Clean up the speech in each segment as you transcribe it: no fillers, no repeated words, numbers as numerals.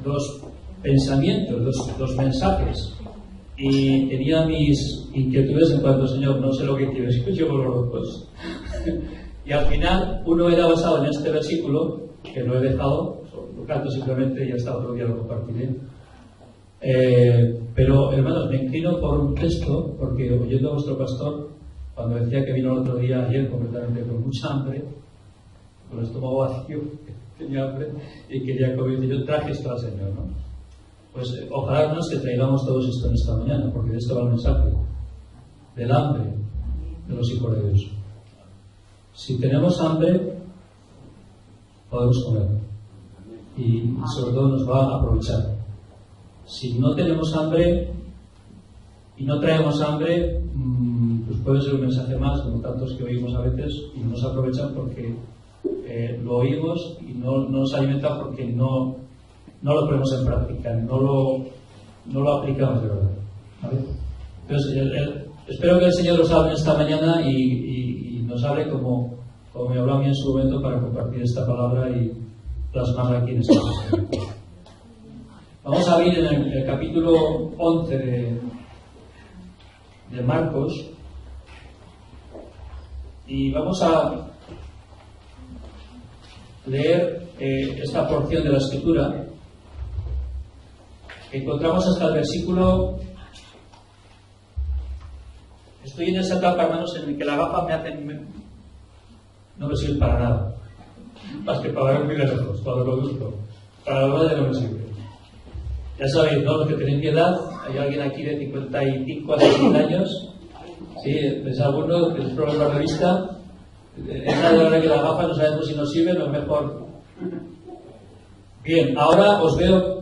dos pensamientos, dos mensajes, y tenía mis inquietudes en cuanto, Señor, no sé lo que quieres, yo llevo los dos. Y al final, uno era basado en este versículo, que lo he dejado, lo canto simplemente y hasta otro día lo compartiré. Pero, hermanos, me inclino por un texto, porque oyendo a vuestro pastor, cuando decía que vino el otro día, ayer, completamente con mucha hambre, con el estómago vacío, tenía hambre y quería comer, y yo traje esto al Señor, ¿no? Pues ojalá, hermanos, que traigamos todos esto en esta mañana, porque de esto va el mensaje, del hambre de los hijos de Dios. Si tenemos hambre, podemos comer, y sobre todo nos va a aprovechar. Si no tenemos hambre y no traemos hambre, pues puede ser un mensaje más, como tantos que oímos a veces, y no nos aprovechan porque lo oímos y no nos alimenta porque no lo ponemos en práctica, no lo aplicamos de verdad, ¿vale? Entonces, espero que el Señor nos hable esta mañana y nos hable como me habló a mí en su momento para compartir esta palabra y plasmarla aquí en esta mesa. Vamos a abrir en el capítulo 11 de Marcos y vamos a leer esta porción de la Escritura que encontramos hasta el versículo. Estoy en esa etapa, hermanos, en la que la gafa no me sirve para nada, más que para ver muy lejos, cuando lo busco, para la verdad no me sirve. Ya sabéis, ¿no? Los que tenéis mi edad, hay alguien aquí de 55 a 60 años, sí, es alguno que es problema de vista, es la hora que la gafa no sabemos si nos sirve, no es mejor. Bien, ahora os veo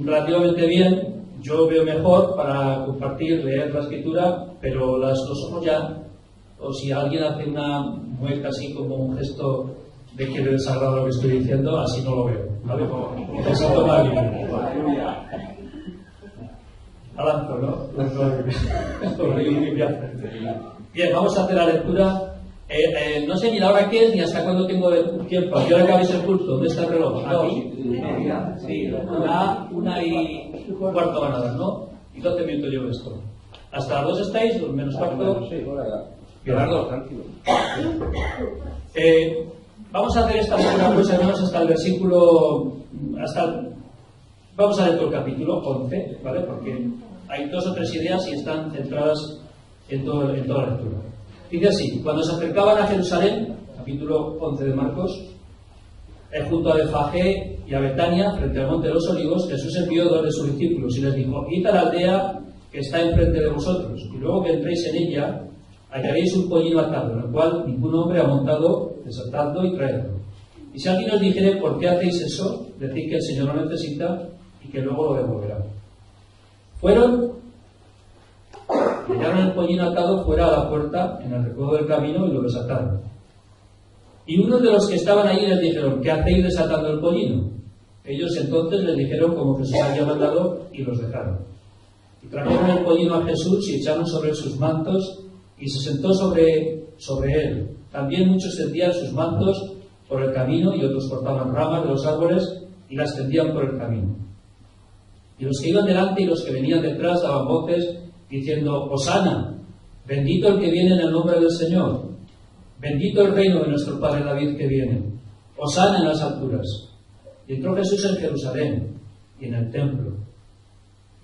relativamente bien, yo veo mejor para compartir, leer la Escritura, pero los ojos ya, o si alguien hace una mueca así como un gesto de que le desagrada lo que estoy diciendo, así no lo veo, ¿vale? Necesito más bien. Alanzo, ¿no? Bien, vamos a hacer la lectura. No sé ni la hora que es ni hasta cuándo tengo tiempo. ¿A qué hora acabáis el culto? ¿Dónde está el reloj? Sí, una y cuarto van a dar, ¿no? Y 12 minutos llevo esto. ¿Hasta las 2 estáis? ¿Menos cuarto? Sí, Gerardo, tranquilo. Vamos a hacer esta segunda cosa, hermanos, hasta el versículo. Vamos a leer todo el capítulo 11, ¿vale? Porque hay 2 o 3 ideas y están centradas en toda la lectura. Dice así: cuando se acercaban a Jerusalén, capítulo 11 de Marcos, junto a Betfagé y a Betania, frente al monte de los Olivos, Jesús envió 2 de sus discípulos y les dijo: id a la aldea que está enfrente de vosotros, y luego que entréis en ella, hallaréis un pollino atado, en el cual ningún hombre ha montado, desatadlo y traedlo. Y si alguien os dijere: ¿por qué hacéis eso?, decid que el Señor lo necesita y que luego lo devolverá. Fueron, hallaron el pollino atado fuera a la puerta, en el recodo del camino, y lo desataron. Y unos de los que estaban allí les dijeron: ¿qué hacéis desatando el pollino? Ellos entonces les dijeron como Jesús había mandado y los dejaron. Y trajeron el pollino a Jesús y echaron sobre él sus mantos, y se sentó sobre él. También muchos tendían sus mantos por el camino, y otros cortaban ramas de los árboles y las tendían por el camino. Y los que iban delante y los que venían detrás daban voces diciendo: Hosana, bendito el que viene en el nombre del Señor, bendito el reino de nuestro Padre David que viene, Hosana en las alturas. Y entró Jesús en Jerusalén y en el templo,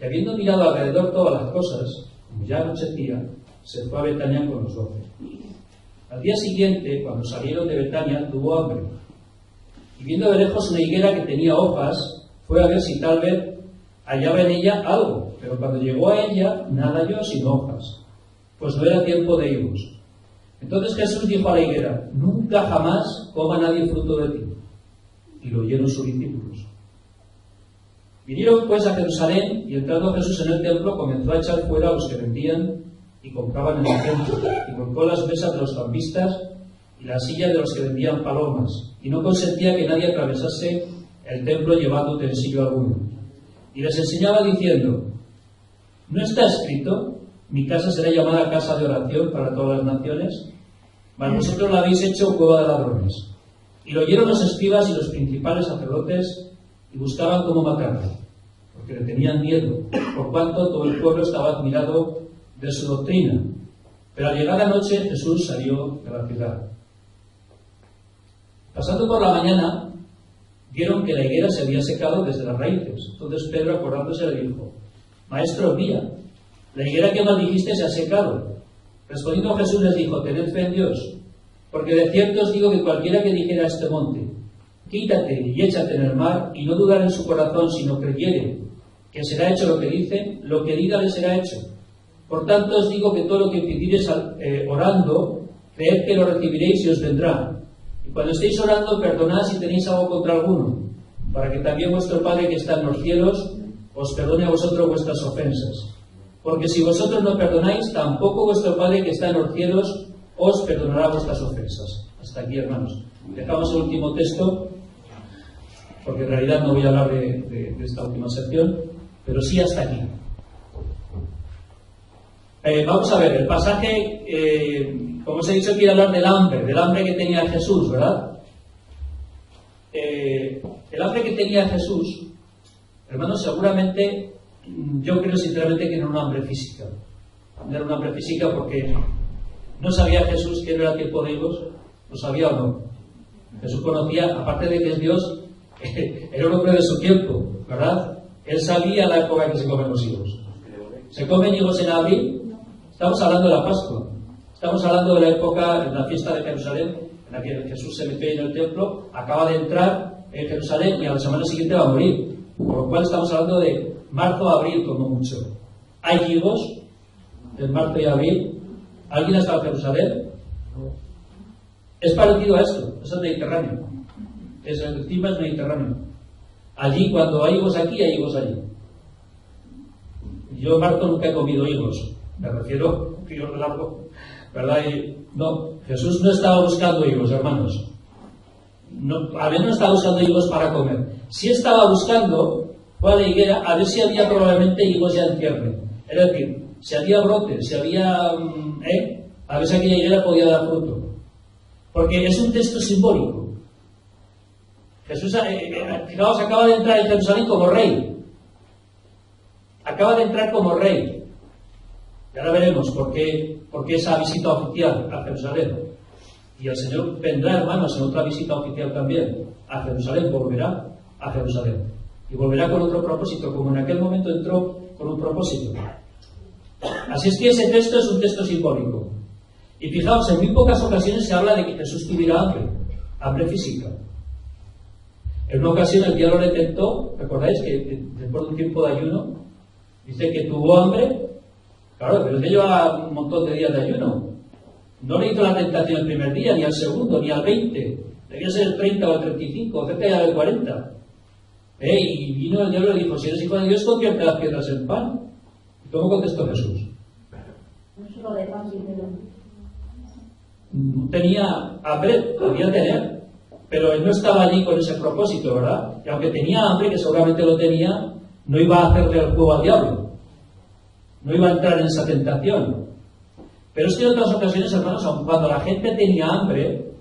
y habiendo mirado alrededor todas las cosas, como ya anochecía, se fue a Betania con los 12. Al día siguiente, cuando salieron de Betania, tuvo hambre, y viendo de lejos una higuera que tenía hojas, fue a ver si tal vez hallaba en ella algo, pero cuando llegó a ella, nada halló sino hojas, pues no era tiempo de higos. Entonces Jesús dijo a la higuera: nunca jamás coma nadie fruto de ti. Y lo oyeron sus discípulos. Vinieron pues a Jerusalén, y entrando Jesús en el templo, comenzó a echar fuera a los que vendían y compraban en el templo, y colocó las mesas de los cambistas y las sillas de los que vendían palomas, y no consentía que nadie atravesase el templo llevando utensilio alguno. Y les enseñaba diciendo: ¿no está escrito: mi casa será llamada casa de oración para todas las naciones? Mas vosotros la habéis hecho cueva de ladrones. Y lo oyeron los escribas y los principales sacerdotes, y buscaban cómo matarlo, porque le tenían miedo, por cuanto todo el pueblo estaba admirado de su doctrina. Pero al llegar la noche, Jesús salió de la ciudad. Pasando por la mañana, vieron que la higuera se había secado desde las raíces. Entonces Pedro, acordándose, le dijo: Maestro, mira, la higuera que maldijiste se ha secado. Respondiendo Jesús les dijo: Tened fe en Dios, porque de cierto os digo que cualquiera que dijera a este monte: quítate y échate en el mar, y no dudar en su corazón, sino creyere que será hecho lo que dice, lo que diga le será hecho. Por tanto os digo que todo lo que pidiereis orando, creed que lo recibiréis y os vendrá. Y cuando estéis orando, perdonad si tenéis algo contra alguno, para que también vuestro Padre que está en los cielos os perdone a vosotros vuestras ofensas. Porque si vosotros no perdonáis, tampoco vuestro Padre que está en los cielos os perdonará vuestras ofensas. Hasta aquí, hermanos. Dejamos el último texto, porque en realidad no voy a hablar de esta última sección, pero sí hasta aquí. Vamos a ver, el pasaje, como os he dicho, quiere hablar del hambre que tenía Jesús, ¿verdad? El hambre que tenía Jesús, hermanos, seguramente, yo creo sinceramente que no era un hambre física. No era un hambre física porque no sabía Jesús que no era tiempo de higos, lo sabía o no. Jesús conocía, aparte de que es Dios, era un hombre de su tiempo, ¿verdad? Él sabía la época en que se comen los higos. ¿Se comen higos en abril? Estamos hablando de la Pascua. Estamos hablando de la época, en la fiesta de Jerusalén, en la que Jesús se metió en el templo, acaba de entrar en Jerusalén y a la semana siguiente va a morir. Por lo cual estamos hablando de marzo a abril como mucho. ¿Hay higos en marzo y abril? ¿Alguien ha estado en Jerusalén? Es parecido a esto, es el Mediterráneo. El clima es Mediterráneo. Allí, cuando hay higos aquí, hay higos allí. Yo en marzo nunca he comido higos. Me refiero a higos largo, ¿verdad? Y no, Jesús no estaba buscando higos, hermanos. No, al menos no estaba buscando higos para comer. Si estaba buscando, fue a la higuera a ver si había probablemente higos ya en cierre. Es decir, si había brotes, si había... a ver si aquella higuera podía dar fruto. Porque es un texto simbólico. Jesús, fijaos, acaba de entrar en Jerusalén como rey. Acaba de entrar como rey. Y ahora veremos por qué esa visita oficial a Jerusalén. Y el Señor vendrá, hermanos, en otra visita oficial también a Jerusalén, volverá a Jerusalén. Y volverá con otro propósito, como en aquel momento entró con un propósito. Así es que ese texto es un texto simbólico. Y fijaos, en muy pocas ocasiones se habla de que Jesús tuviera hambre física. En una ocasión el diablo le tentó, ¿recordáis? Que después de un tiempo de ayuno, dice que tuvo hambre. Claro, pero él lleva un montón de días de ayuno. No le hizo la tentación el primer día, ni al segundo, ni al 20. Debía ser el 30 o el 35, cerca ya del 40. Y vino el diablo y le dijo: si eres hijo de Dios, convierte las piedras en pan. ¿Y cómo contestó Jesús? No solo de pan, sino tenía hambre, podía tener, pero él no estaba allí con ese propósito, ¿verdad? Y aunque tenía hambre, que seguramente lo tenía, no iba a hacerle el juego al diablo. No iba a entrar en esa tentación. Pero es que en otras ocasiones, hermanos, aun cuando la gente tenía hambre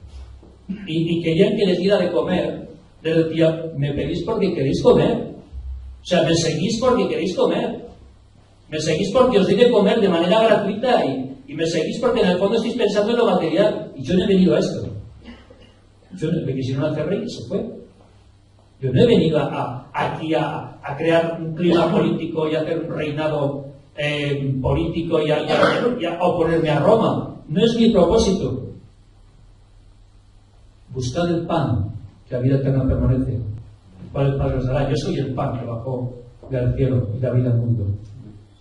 y querían que les diera de comer, les decía: me pedís porque queréis comer. O sea, me seguís porque queréis comer. Me seguís porque os doy de comer de manera gratuita y me seguís porque en el fondo estáis pensando en lo material. Y yo no he venido a esto. Me quisieron hacer rey y se fue. Yo no he venido aquí a crear un clima político y a hacer un reinado político y a oponerme a Roma. No es mi propósito. Buscad el pan, que la vida eterna permanece, el cual el Padre os dará. Yo soy el pan que bajó del cielo y da vida al mundo.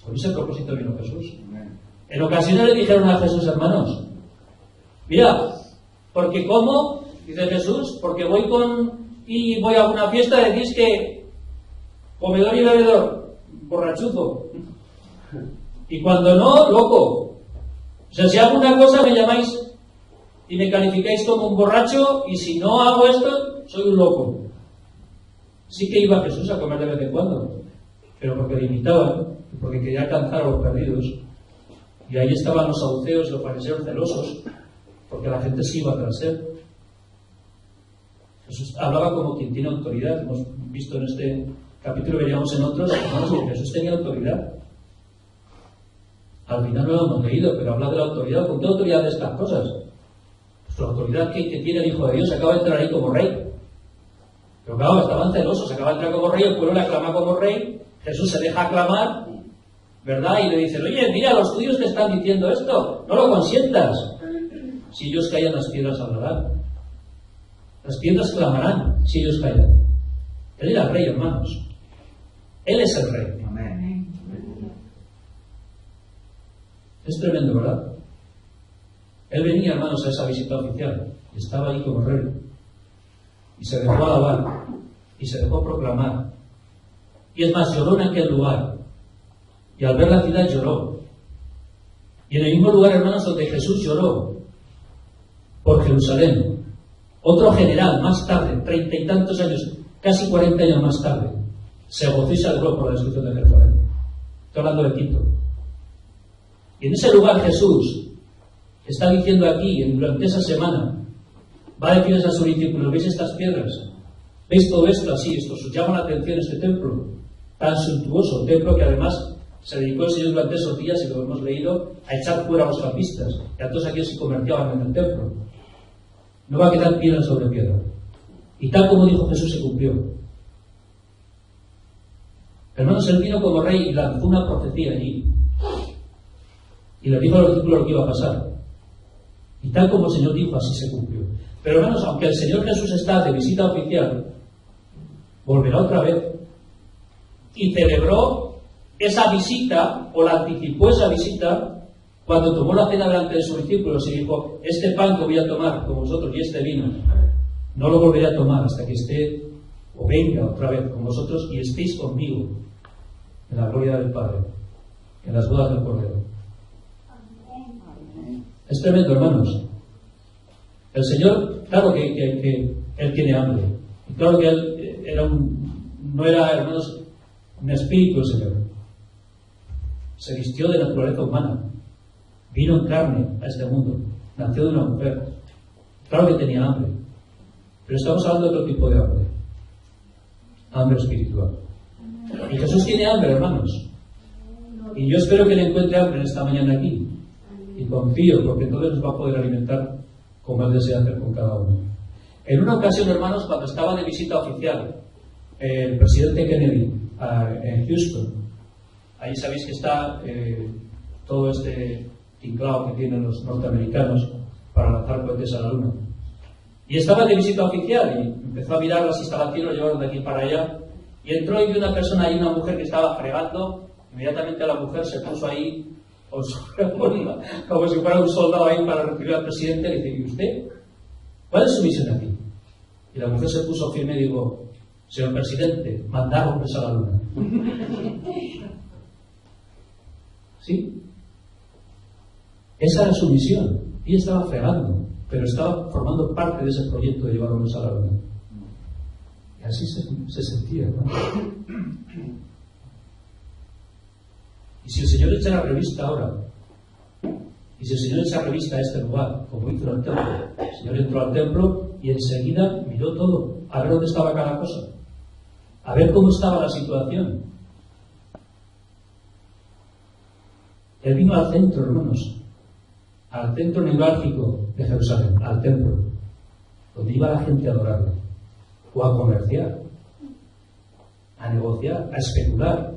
Con ese propósito vino Jesús. En ocasiones le dijeron a Jesús: hermanos, mira, porque como, dice Jesús, porque voy a una fiesta, decís que comedor y bebedor, borrachuzo. Y cuando no, loco. O sea, si hago una cosa me llamáis y me calificáis como un borracho, y si no hago esto, soy un loco. Sí que iba Jesús a comer de vez en cuando, pero porque le imitaban, porque quería alcanzar a los perdidos. Y ahí estaban los saduceos y los fariseos celosos, porque la gente se iba tras él. Jesús hablaba como quien tiene autoridad. Hemos visto en este capítulo, veríamos en otros, hermanos, que Jesús tenía autoridad. Al final no lo hemos leído, pero habla de la autoridad. ¿Con qué autoridad de estas cosas? Pues la autoridad que tiene el Hijo de Dios. Acaba de entrar ahí como rey. Pero claro, estaban celosos. Acaba de entrar como rey, el pueblo le aclama como rey. Jesús se deja aclamar, ¿verdad? Y le dicen, oye, mira, los judíos te están diciendo esto, no lo consientas. Si ellos callan, las piedras hablarán. Las piedras clamarán si ellos callan. Él era el rey, hermanos. Él es el rey. Amén. Es tremendo, ¿verdad? Él venía, hermanos, a esa visita oficial. Y estaba ahí como rey. Y se dejó alabar. Y se dejó proclamar. Y es más, lloró en aquel lugar. Y al ver la ciudad lloró. Y en el mismo lugar, hermanos, donde Jesús lloró por Jerusalén, otro general más tarde, 30 y tantos años, casi 40 años más tarde, se gozó y se alegró por la destrucción de Jerusalén. Estoy hablando de Tito. Y en ese lugar Jesús está diciendo aquí, durante esa semana, va a decirles a sus discípulos, ¿veis estas piedras? ¿Veis todo esto así? Esto os llama la atención, este templo tan suntuoso, templo que además se dedicó el Señor durante esos días, y lo hemos leído, a echar fuera a los campistas y a todos aquellos que se convertían en el templo. No va a quedar piedra sobre piedra. Y tal como dijo Jesús, se cumplió. Hermanos, él vino como rey y lanzó una profecía allí. Y le dijo a los discípulos lo que iba a pasar. Y tal como el Señor dijo, así se cumplió. Pero hermanos, aunque el Señor Jesús está de visita oficial, volverá otra vez. Y celebró esa visita, o la anticipó esa visita, cuando tomó la cena delante de sus discípulos y dijo, este pan que voy a tomar con vosotros y este vino, no lo volveré a tomar hasta que esté, o venga otra vez con vosotros y estéis conmigo en la gloria del Padre, en las bodas del Cordero. Es tremendo, hermanos. El Señor, claro que Él tiene hambre. Y claro que Él no era, hermanos, un espíritu el Señor. Se vistió de naturaleza humana. Vino en carne a este mundo. Nació de una mujer. Claro que tenía hambre. Pero estamos hablando de otro tipo de hambre. Hambre espiritual. Y Jesús tiene hambre, hermanos. Y yo espero que le encuentre hambre en esta mañana aquí. Y confío, porque entonces nos va a poder alimentar como Él desea hacer con cada uno. En una ocasión, hermanos, cuando estaba de visita oficial, el presidente Kennedy en Houston, ahí sabéis que está todo este tinglao que tienen los norteamericanos para lanzar cohetes a la luna. Y estaba de visita oficial y empezó a mirar las instalaciones, lo llevaron de aquí para allá, y entró y vio una persona ahí, una mujer que estaba fregando. Inmediatamente la mujer se puso ahí como si fuera un soldado ahí para recibir al presidente. Le dice, ¿y usted? ¿Cuál es su misión aquí? Y la mujer se puso firme y dijo, señor presidente, mandar hombres a la luna. ¿Sí? Esa era su misión. Ella estaba fregando, pero estaba formando parte de ese proyecto de llevar hombres a la luna. Y así se sentía, ¿no? Y si el Señor echa la revista ahora, y si el Señor echa revista a este lugar, como hizo en el templo, el Señor entró al templo y enseguida miró todo, a ver dónde estaba cada cosa, a ver cómo estaba la situación. Él vino al centro, hermanos, al centro neurálgico de Jerusalén, al templo, donde iba la gente a adorarle, o a comerciar, a negociar, a especular.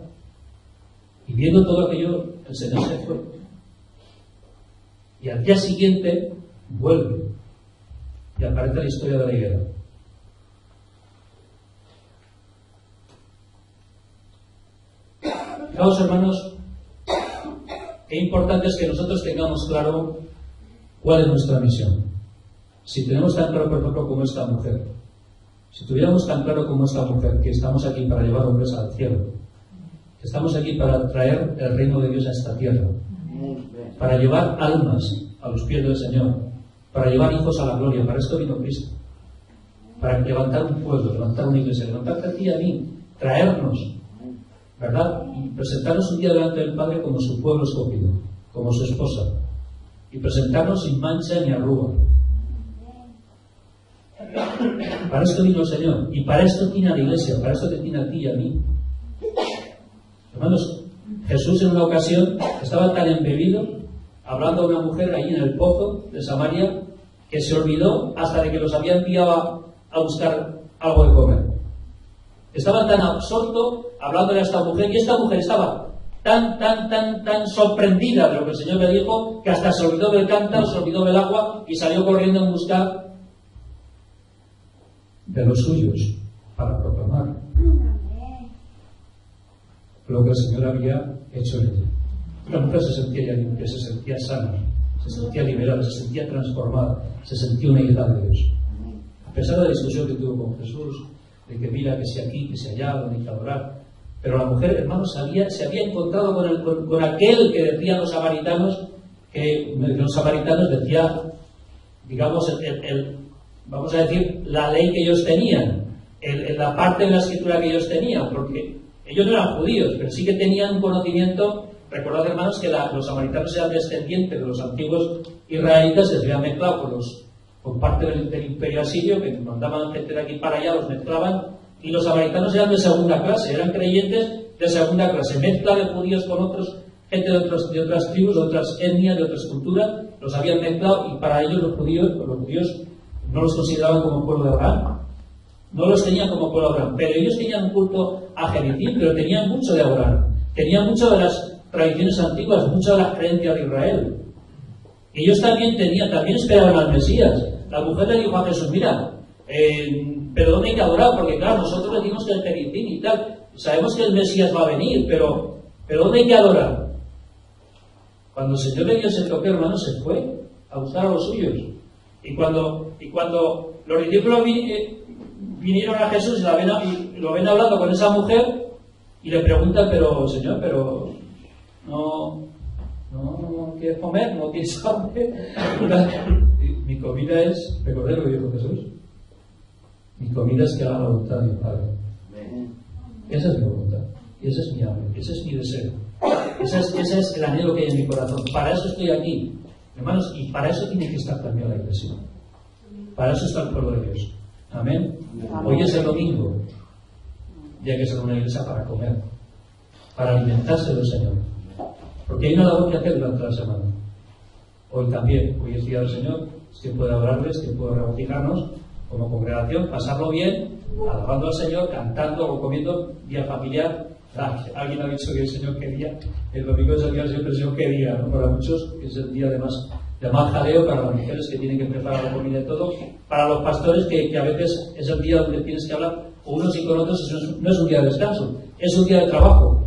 Y viendo todo aquello, el Señor se fue. Y al día siguiente vuelve y aparece la historia de la higuera. Fijaos, hermanos, qué importante es que nosotros tengamos claro cuál es nuestra misión. Si tenemos tan claro, por ejemplo, como esta mujer, si tuviéramos tan claro como esta mujer, que estamos aquí para llevar hombres al cielo, que estamos aquí para traer el reino de Dios a esta tierra, para llevar almas a los pies del Señor, para llevar hijos a la gloria. Para esto vino Cristo, para levantar un pueblo, levantar una iglesia, levantarte a ti y a mí, traernos, ¿verdad? Y presentarnos un día delante del Padre como su pueblo escogido, como su esposa, y presentarnos sin mancha ni arruga. Para esto vino el Señor. Y para esto tiene a la iglesia, para esto te tiene a ti y a mí. Hermanos, Jesús en una ocasión estaba tan embebido, hablando a una mujer ahí en el pozo de Samaria, que se olvidó hasta de que los había enviado a buscar algo de comer. Estaba tan absorto hablándole a esta mujer, y esta mujer estaba tan sorprendida de lo que el Señor le dijo, que hasta se olvidó del cántaro, se olvidó del agua y salió corriendo en buscar de los suyos para proclamar lo que el Señor había hecho en ella. La mujer se sentía ya limpia, se sentía sana, se sentía liberada, se sentía transformada, se sentía una hija de Dios. A pesar de la discusión que tuvo con Jesús, de que mira que si aquí, que si allá, donde hay que adorar, pero la mujer, hermanos, se había encontrado con aquel que decían los samaritanos, que los samaritanos decía, digamos, vamos a decir, la ley que ellos tenían, la parte de la escritura que ellos tenían, porque ellos no eran judíos, pero sí que tenían un conocimiento. Recordad, hermanos, que los samaritanos eran descendientes de los antiguos israelitas, se habían mezclado con parte del imperio asirio, que mandaban gente de aquí para allá, los mezclaban, y los samaritanos eran de segunda clase, eran creyentes de segunda clase, mezcla de judíos con otros, gente de otras tribus, de otras etnias, de otras culturas, los habían mezclado, y para ellos los judíos no los consideraban como pueblo de Abraham, no los tenían como pueblo de Abraham, pero ellos tenían un culto a Gerizim, pero tenían mucho de Abraham, tenían mucho de las tradiciones antiguas, mucho de las creencias de Israel. Ellos también esperaban al Mesías. La mujer le dijo a Jesús, mira, pero ¿dónde hay que adorar? Porque claro, nosotros decimos que el Gerizim y tal, sabemos que el Mesías va a venir, pero ¿dónde hay que adorar? Cuando el Señor le dio ese toque, hermano, se fue a buscar a los suyos. Y cuando los discípulos vinieron a Jesús y lo ven hablando con esa mujer, y le preguntan, pero Señor, no quieres comer, no tienes hambre. Mi comida es, recordé lo que dijo Jesús, mi comida es que haga la voluntad de mi Padre. Esa es mi voluntad, ese es mi hambre, ese es mi deseo, ese es el anhelo que hay en mi corazón. Para eso estoy aquí, hermanos, y para eso tiene que estar también la iglesia. Para eso está el pueblo de Dios. Amén. Hoy es el domingo, y hay que ser una iglesia para comer, para alimentarse del Señor. Porque hay una labor que hacer durante la semana. Hoy también, hoy es día del Señor, es tiempo de adorarle, es tiempo de regocijarnos como congregación, pasarlo bien, alabando al Señor, cantando o comiendo, día familiar. Alguien ha dicho que el Señor quería, el domingo es el día del Señor, pero el Señor quería, ¿no? Para muchos es el día de más jaleo, para las mujeres que tienen que preparar la comida y todo, para los pastores que a veces es el día donde tienes que hablar con unos y con otros. No es un día de descanso, es un día de trabajo,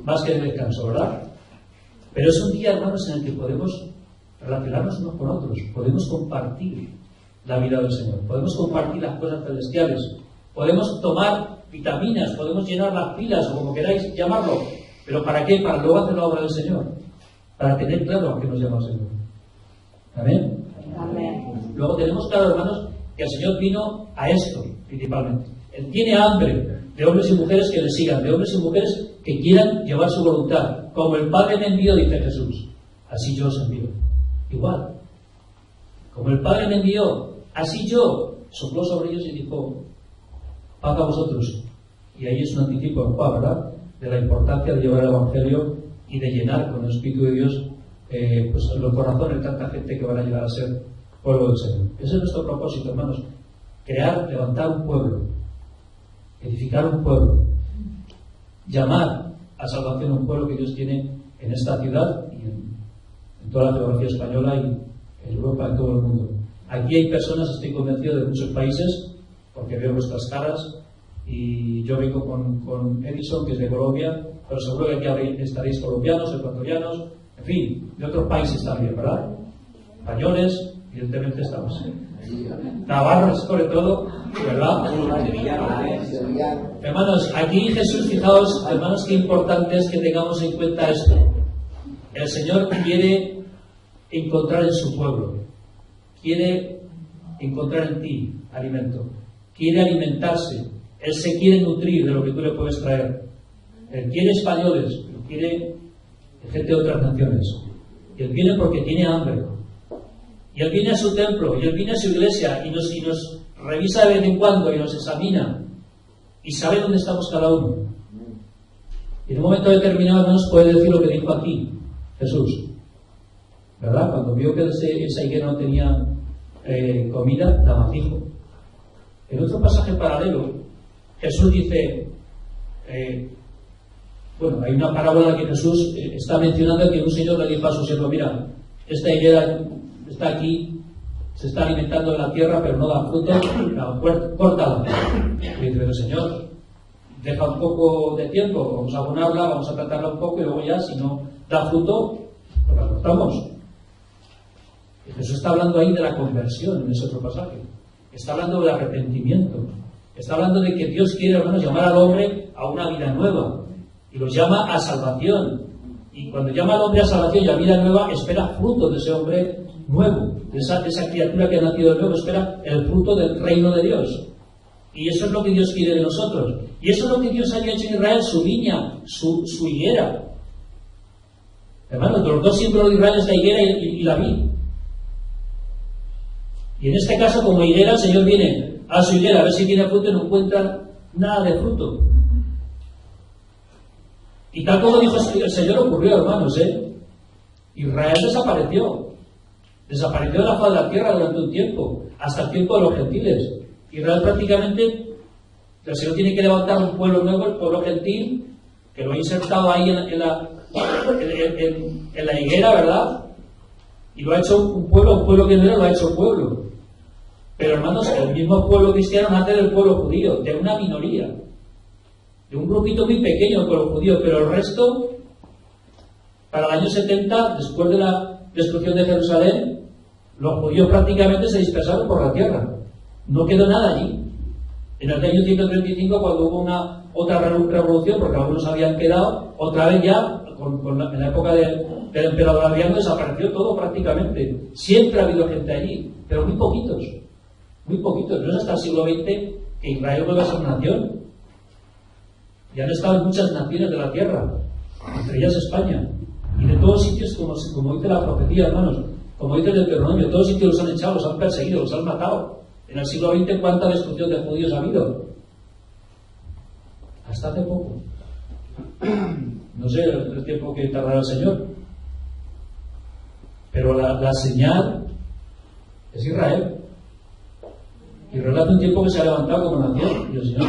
más que de descanso, ¿verdad? Pero es un día, hermanos, en el que podemos relacionarnos unos con otros, podemos compartir la vida del Señor, podemos compartir las cosas celestiales, podemos tomar vitaminas, podemos llenar las pilas, o como queráis llamarlo. ¿Pero para qué? Para luego hacer la obra del Señor, para tener claro a qué nos llama el Señor. ¿Amén? Amén. Luego tenemos claro, hermanos, que el Señor vino a esto, principalmente. Él tiene hambre de hombres y mujeres que le sigan, de hombres y mujeres que quieran llevar su voluntad. Como el Padre me envió, dice Jesús, así yo os envío. Igual. Como el Padre me envió, así yo. Sopló sobre ellos y dijo, paz a vosotros. Y ahí es un anticipo en Juan, ¿verdad? De la importancia de llevar el Evangelio y de llenar con el Espíritu de Dios pues en los corazones de tanta gente que van a llegar a ser pueblo del Señor. Ese es nuestro propósito, hermanos. Levantar un pueblo, edificar un pueblo, llamar a salvación a un pueblo que Dios tiene en esta ciudad y en toda la geografía española y en Europa, en todo el mundo. Aquí hay personas, estoy convencido, de muchos países, porque veo vuestras caras, y yo vengo con Edison, que es de Colombia, pero seguro que aquí estaréis colombianos, ecuatorianos, en fin, de otros países también, ¿verdad? Españoles, evidentemente estamos. Navarros, sobre todo, ¿verdad? Hermanos, aquí Jesús, fijaos, hermanos, qué importante es que tengamos en cuenta esto. El Señor quiere encontrar en su pueblo, quiere encontrar en ti alimento, quiere alimentarse, Él se quiere nutrir de lo que tú le puedes traer. Él quiere españoles, pero quiere gente de otras naciones. Y Él viene porque tiene hambre. Y Él viene a su templo, y Él viene a su iglesia, y nos revisa de vez en cuando y nos examina y sabe dónde estamos cada uno. Y en un momento determinado, hermanos, puede decir lo que dijo aquí Jesús, ¿verdad? Cuando vio que esa higuera no tenía comida, la maldijo. En otro pasaje paralelo, Jesús dice, hay una parábola que Jesús está mencionando, que un señor le dijo a su siervo: mira, esta higuera está aquí, se está alimentando de la tierra, pero no da fruto, córtala. Y dice: pero Señor, deja un poco de tiempo, vamos a abonarla, vamos a tratarla un poco, y luego ya, si no da fruto, pues la cortamos. Y Jesús está hablando ahí de la conversión en ese otro pasaje. Está hablando del arrepentimiento. Está hablando de que Dios quiere, hermanos, llamar al hombre a una vida nueva. Y los llama a salvación. Y cuando llama al hombre a salvación y a vida nueva, espera fruto de ese hombre nuevo, de esa criatura que ha nacido de nuevo, espera el fruto del reino de Dios. Y eso es lo que Dios quiere de nosotros. Y eso es lo que Dios había hecho en Israel, su viña, su higuera. Hermanos, los dos símbolos de Israel es la higuera y la vid. Y en este caso, como higuera, el Señor viene a su higuera a ver si tiene fruto y no encuentra nada de fruto. Y tal como dijo el Señor, ocurrió, hermanos, Israel desapareció. Desapareció de la faz de la tierra durante un tiempo, hasta el tiempo de los gentiles. Israel prácticamente, el Señor tiene que levantar un pueblo nuevo, el pueblo gentil, que lo ha insertado ahí en la higuera, ¿verdad? Y lo ha hecho un pueblo que no era, lo ha hecho pueblo. Pero, hermanos, el mismo pueblo cristiano nace del pueblo judío, de una minoría, de un grupito muy pequeño del pueblo judío, pero el resto, para el año 70, después de la destrucción de Jerusalén, los judíos prácticamente se dispersaron por la tierra. No quedó nada allí. En el año 135, cuando hubo otra revolución, porque algunos habían quedado, otra vez ya, en la época del emperador Adriano, desapareció todo prácticamente. Siempre ha habido gente allí, pero muy poquitos. Muy poquitos. No es hasta el siglo XX que Israel vuelve a ser nación. Y han estado en muchas naciones de la tierra, entre ellas España. Y de todos sitios, como dice la profecía, hermanos, como dice el Deuteronomio, de todos sitios los han echado, los han perseguido, los han matado. En el siglo XX, ¿cuánta destrucción de judíos ha habido? Hasta hace poco. No sé el tiempo que tardará el Señor. Pero la señal es Israel. Israel hace un tiempo que se ha levantado como nación. Y el Señor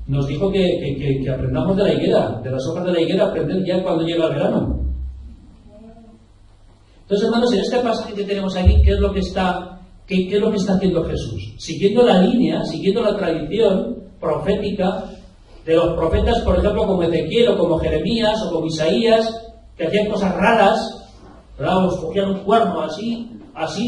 nos dijo que aprendamos de la higuera, de las hojas de la higuera, aprender ya cuando llega el verano. Entonces, hermanos, en este pasaje que tenemos aquí, ¿qué es lo que está haciendo Jesús? Siguiendo la línea, siguiendo la tradición profética de los profetas, por ejemplo, como Ezequiel o como Jeremías o como Isaías, que hacían cosas raras, ¿verdad? Os cogían un cuerno, así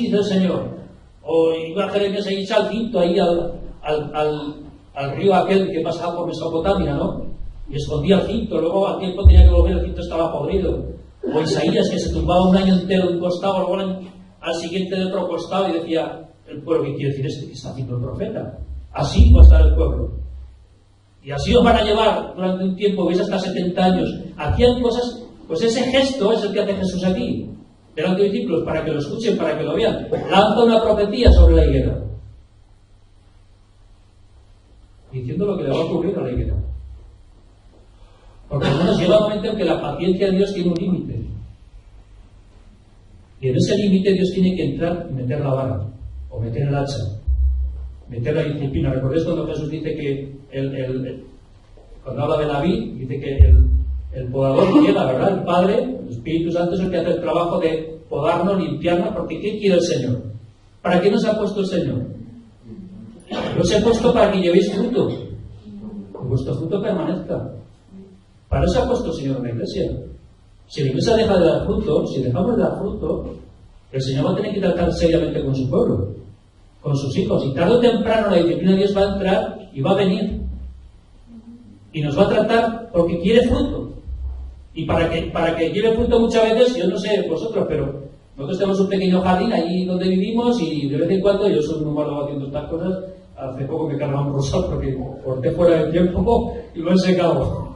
dice el Señor. O iba Jeremías y echar el cinto ahí al río aquel que pasaba por Mesopotamia, ¿no? Y escondía el cinto, luego al tiempo tenía que volver, el cinto estaba podrido. O Isaías, que se tumbaba un año entero de un costado, luego al siguiente de otro costado, y decía el pueblo: ¿qué quiere decir ¿qué está haciendo el profeta? Así va a estar el pueblo. Y así os van a llevar durante un tiempo, veis, hasta 70 años. Hacían cosas, pues ese gesto es el que hace Jesús aquí, delante de discípulos, para que lo escuchen, para que lo vean. Lanza una profecía sobre la higuera, diciendo lo que le va a ocurrir a la higuera. Porque nos llega un momento en que la paciencia de Dios tiene un límite. Y en ese límite Dios tiene que entrar y meter la vara, o meter el hacha, meter la disciplina. ¿Recordáis cuando Jesús dice que cuando habla de la vid, dice que el podador llega, ¿verdad? El Padre, el Espíritu Santo es el que hace el trabajo de podarnos, limpiarnos, porque ¿qué quiere el Señor? ¿Para qué nos ha puesto el Señor? Los he puesto para que llevéis fruto, que vuestro fruto permanezca. Para eso ha puesto el Señor en la iglesia. Si la iglesia deja de dar fruto, si dejamos de dar fruto, el Señor va a tener que tratar seriamente con su pueblo, con sus hijos. Y tarde o temprano la disciplina de Dios va a entrar y va a venir. Y nos va a tratar porque quiere fruto. Y para que lleve fruto muchas veces, yo no sé vosotros, pero nosotros tenemos un pequeño jardín allí donde vivimos, y de vez en cuando, yo soy muy malo haciendo estas cosas. Hace poco me cargaba un rosal porque corté fuera del tiempo y lo he secado.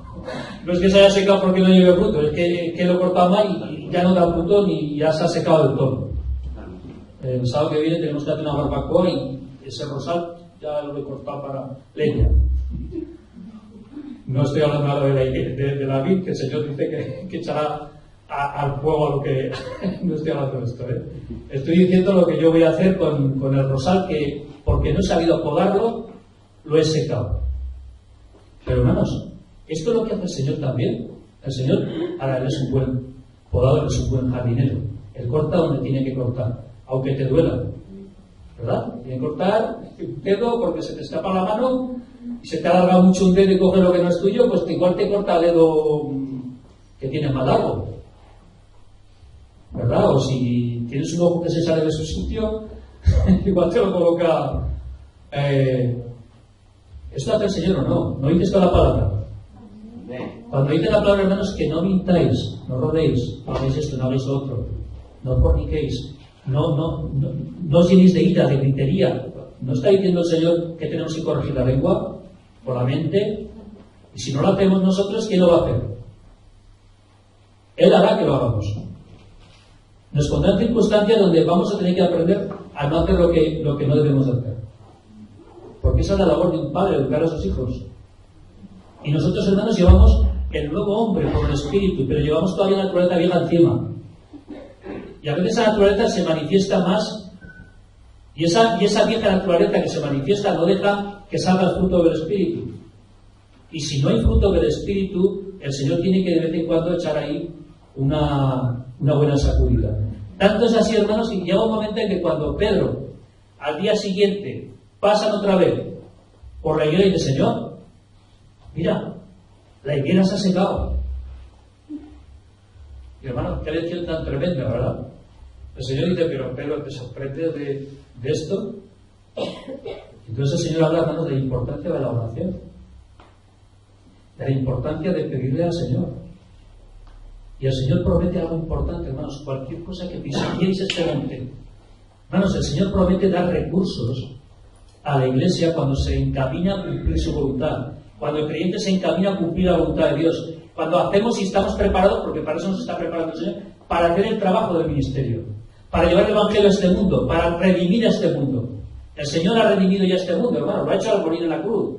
No es que se haya secado porque no lleve fruto, es que lo he cortado mal y ya no da fruto ni ya se ha secado del todo. El sábado que viene tenemos que hacer una barbacoa y ese rosal ya lo he cortado para leña. No estoy hablando ahora de la vid, que el Señor dice que echará al fuego a lo que... No estoy hablando de esto, ¿eh? Estoy diciendo lo que yo voy a hacer con el rosal, que porque no he sabido podarlo, lo he secado. Pero hermanos, esto es lo que hace el Señor también. El Señor, ahora Él es un buen podador, es un buen jardinero. Él corta donde tiene que cortar, aunque te duela, ¿verdad? Tiene que cortar un dedo porque se te escapa la mano y se te ha alargado mucho un dedo y coge lo que no es tuyo, pues igual te corta el dedo que tienes más largo, ¿verdad? O si tienes un ojo que se sale de su sitio, igual te lo coloca. ¿Esto hace el Señor o no? ¿No dices toda la palabra? Cuando dice la palabra, hermanos, que no mintáis, no robéis, no hagáis esto, no hagáis lo otro, no forniquéis, no os llenéis de ira, de gritería. ¿No está diciendo el Señor que tenemos que corregir la lengua o la mente? Y si no lo hacemos nosotros, ¿quién lo va a hacer? Él hará que lo hagamos. Nos pondrá en circunstancias donde vamos a tener que aprender a no hacer lo que no debemos hacer. Porque esa es la labor de un padre, educar a sus hijos. Y nosotros, hermanos, llevamos el nuevo hombre por el Espíritu, pero llevamos todavía la naturaleza vieja encima. Y a veces esa naturaleza se manifiesta más, y esa vieja naturaleza que se manifiesta no deja que salga el fruto del Espíritu. Y si no hay fruto del Espíritu, el Señor tiene que de vez en cuando echar ahí una buena sacudida. Tanto es así, hermanos, que llega un momento en que cuando Pedro, al día siguiente, pasan otra vez por la higuera y dice: Señor, mira, la higuera se ha secado. Y hermano, qué lección tan tremenda, ¿verdad? El Señor dice: pero Pedro, ¿te sorprendes de esto? Entonces el Señor habla, hermanos, de la importancia de la oración, de la importancia de pedirle al Señor. Y el Señor promete algo importante, hermanos: cualquier cosa que pisoteéis este monte. Hermanos, el Señor promete dar recursos a la Iglesia cuando se encamina a cumplir su voluntad, cuando el creyente se encamina a cumplir la voluntad de Dios, cuando hacemos y estamos preparados, porque para eso nos está preparando el Señor, para hacer el trabajo del ministerio, para llevar el Evangelio a este mundo, para redimir a este mundo. El Señor ha redimido ya este mundo, hermano, lo ha hecho al morir en la cruz.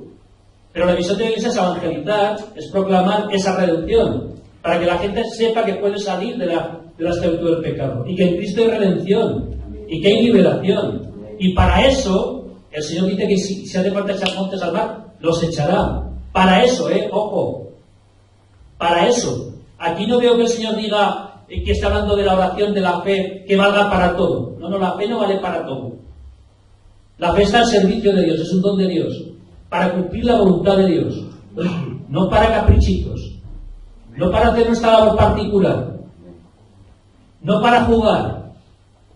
Pero la misión de la Iglesia es evangelizar, es proclamar esa redención, para que la gente sepa que puede salir de la esclavitud del pecado, y que en Cristo hay redención, y que hay liberación. Y para eso el Señor dice que si hace falta echar montes al mar, los echará. Para eso, ojo, para eso. Aquí no veo que el Señor diga que está hablando de la oración de la fe que valga para todo. No, la fe no vale para todo. La fe está al servicio de Dios, es un don de Dios, para cumplir la voluntad de Dios, no para caprichitos, no para hacer nuestra labor particular, no para jugar,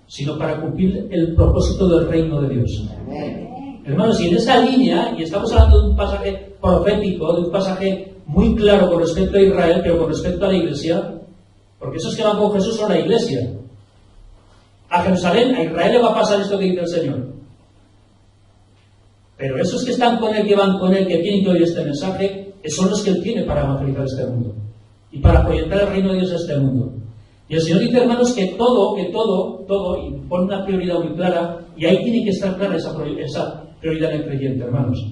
sino para cumplir el propósito del reino de Dios. Hermanos, y en esa línea, y estamos hablando de un pasaje profético, de un pasaje muy claro con respecto a Israel, pero con respecto a la Iglesia, porque esos que van con Jesús son la Iglesia. A Jerusalén, a Israel le va a pasar esto que dice el Señor. Pero esos que están con Él, que van con Él, que tienen que oír este mensaje, son los que Él tiene para evangelizar este mundo y para proyectar el reino de Dios a este mundo. Y el Señor dice, hermanos, que todo, y pone una prioridad muy clara, y ahí tiene que estar clara esa prioridad en el creyente, hermanos.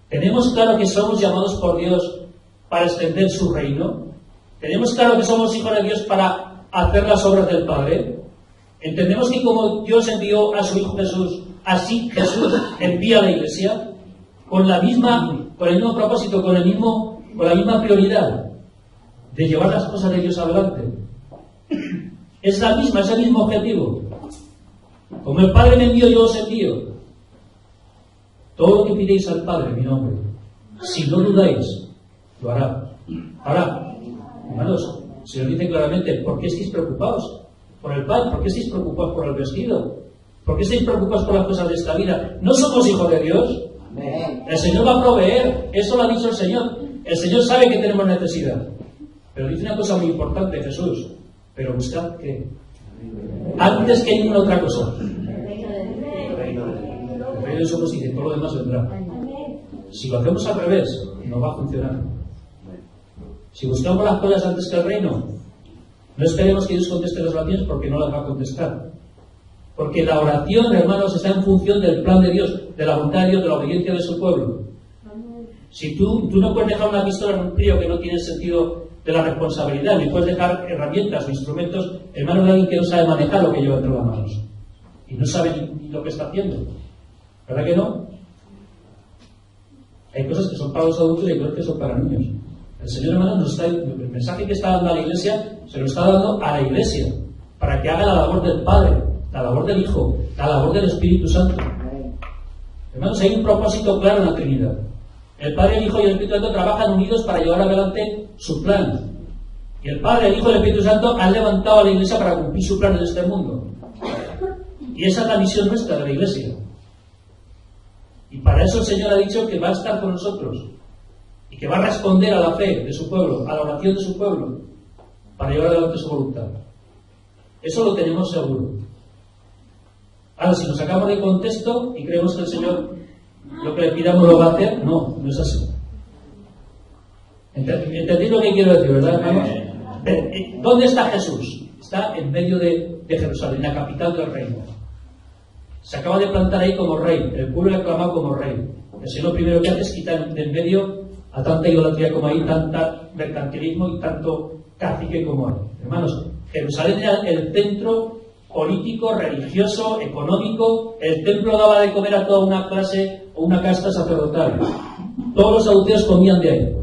Tenemos claro que somos llamados por Dios para extender su reino. Tenemos claro que somos hijos de Dios para hacer las obras del Padre. Entendemos que como Dios envió a su Hijo Jesús, así Jesús envía a la Iglesia con el mismo propósito, con la misma prioridad de llevar las cosas de Dios adelante. Es el mismo objetivo. Como el Padre me envió, yo os envío. Todo lo que pidéis al Padre en mi nombre, si no dudáis, lo hará. Ahora, hermanos, se lo dice claramente: ¿por qué estáis preocupados por el pan? ¿Por qué estáis preocupados por el vestido? ¿Por qué estáis preocupados por las cosas de esta vida? ¿No somos hijos de Dios? El Señor va a proveer. Eso lo ha dicho el Señor. El Señor sabe que tenemos necesidad. Pero dice una cosa muy importante Jesús: pero buscad ¿qué? Antes que ninguna otra cosa. El reino de Dios somos, y todo lo demás vendrá. Si lo hacemos al revés, no va a funcionar. Si buscamos las cosas antes que el reino, no esperemos que Dios conteste las oraciones, porque no las va a contestar. Porque la oración, hermanos, está en función del plan de Dios, de la voluntad de Dios, de la obediencia de su pueblo. Si tú no puedes dejar una pistola en un crío que no tiene sentido de la responsabilidad, ni puedes dejar herramientas o instrumentos en manos de alguien que no sabe manejar lo que lleva entre las manos. Y no sabe ni lo que está haciendo. ¿Verdad que no? Hay cosas que son para los adultos y hay cosas que son para niños. El Señor, hermanos, nos está, el mensaje que está dando a la Iglesia, se lo está dando a la Iglesia, para que haga la labor del Padre, la labor del Hijo, la labor del Espíritu Santo. Hermanos, hay un propósito claro en la Trinidad. El Padre, el Hijo y el Espíritu Santo trabajan unidos para llevar adelante su plan. Y el Padre, el Hijo y el Espíritu Santo han levantado a la Iglesia para cumplir su plan en este mundo. Y esa es la misión nuestra de la Iglesia. Y para eso el Señor ha dicho que va a estar con nosotros y que va a responder a la fe de su pueblo, a la oración de su pueblo, para llevar adelante su voluntad. Eso lo tenemos seguro. Ahora, si nos sacamos de contexto y creemos que el Señor lo que le pidamos lo va a hacer, no es así. ¿Entendéis lo que quiero decir, verdad, hermanos? ¿Dónde está Jesús? Está en medio de Jerusalén, la capital del reino. Se acaba de plantar ahí como rey, el pueblo le aclama como rey. El Señor lo primero que hace es quitar del medio a tanta idolatría como hay, tanta mercantilismo y tanto cacique como hay. Hermanos, Jerusalén era el centro político, religioso, económico. El templo daba de comer a toda una clase o una casta sacerdotal. Todos los saduceos comían de ahí.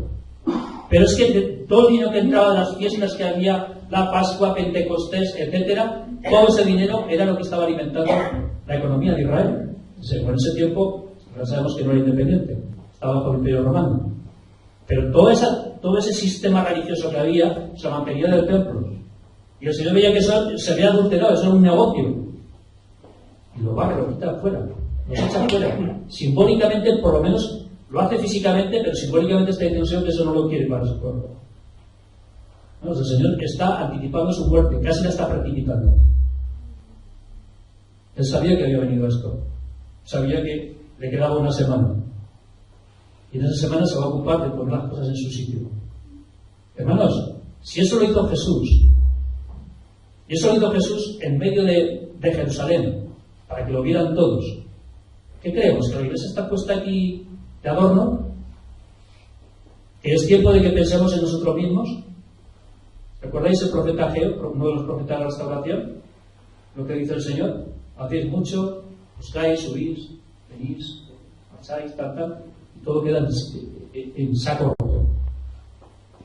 Pero es que todo el dinero que entraba en las fiestas que había, la Pascua, Pentecostés, etcétera, todo ese dinero era lo que estaba alimentando la economía de Israel. En ese tiempo, ya sabemos que no era independiente, estaba bajo el Imperio Romano. Pero todo ese sistema religioso que había se mantenía del templo. Y el Señor veía que eso se había adulterado, eso era un negocio. Y lo barre, lo quita afuera, lo echa afuera. Simbólicamente, por lo menos, lo hace físicamente, pero simbólicamente está diciendo que eso no lo quiere para su pueblo. Bueno, el Señor está anticipando su muerte, casi la está precipitando. Él sabía que había venido esto. Sabía que le quedaba una semana. Y en esa semana se va a ocupar de poner las cosas en su sitio. Hermanos, si eso lo hizo Jesús, y eso lo hizo Jesús en medio de Jerusalén, para que lo vieran todos, ¿qué creemos? ¿Que la iglesia está puesta aquí de adorno? ¿Que es tiempo de que pensemos en nosotros mismos? ¿Recordáis el profeta Ageo, uno de los profetas de la restauración? Lo que dice el Señor: hacéis mucho, buscáis, subís, venís, marcháis, tal, y todo queda en saco roto.